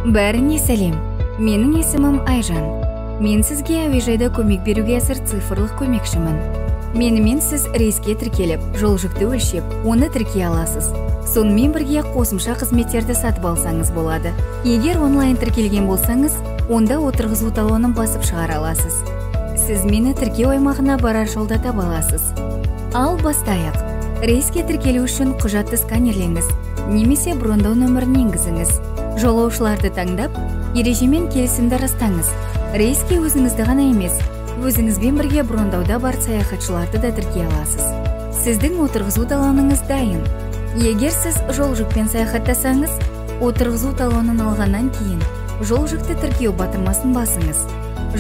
Бәріңе сәлем. Менің есімім Айжан. Мен сізге әуежайда көмек беруге әзір цифрлық көмекшімін. Менімен сіз рейске тіркеліп, жол жүкті өлшеп, оны тіркей аласыз. Сонымен бірге қосымша қызметтерді сатып алсаңыз болады. Егер онлайн тіркелген болсаңыз, онда отырғызу талонын басып шығара аласыз. Сіз мені тіркеу аймағына барар жолда таба аласыз. Ал бастайық. Рейске тіркелу үшін құжатты сканерлеңіз, немесе брондау нөмірін енгізіңіз. Жолаушыларды таңдап, ережемен келісімді растаңыз. Рейске өзіңізді ғана емес, өзіңізбен бірге брондауда бар саяхатшыларды да тіркей аласыз. Сіздің отырғызу талоныңыз дайын. Егер сіз жол жүкпен саяхаттасаңыз, отырғызу талонын алғаннан кейін жол жүкті тіркеу батырмасын басыңыз.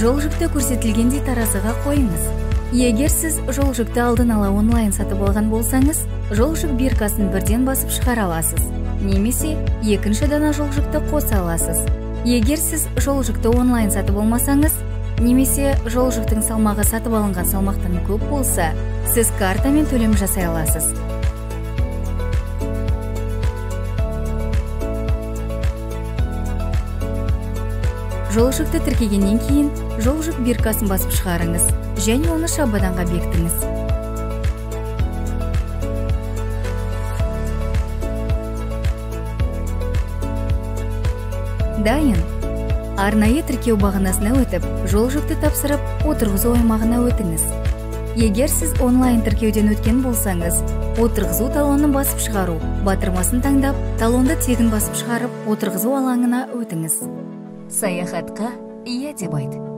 Жол жүкті көрсетілгендей таразыға қойыңыз. Егер сіз жол жүкті алдын ала онлайн сатып алған болсаңыз, жол жүк биркасын бірден басып шығара аласыз. Немесе екінші дана жол жүкті қоса аласыз. Егер сіз жол жүкті онлайн сатып алмасаңыз, немесе жол жүктің салмағы сатып алынған салмақтан көп болса, сіз картамен төлем жасай аласыз. Жол жүкті тіркегеннен кейін жол жүк биркасын басып шығарыңыз және оны шабаданға бекітіңіз. Дайын. Арнайы тіркеу бағанасына өтіп, жол жүкті тапсырып, отырғызу аймағына өтіңіз. Егер сіз онлайн тіркеуден өткен болсаңыз, отырғызу талонын басып шығару батырмасын таңдап, талонды тегін басып шығарып, отырғызу алаңына өтіңіз. Саяхатқа иә деп айт.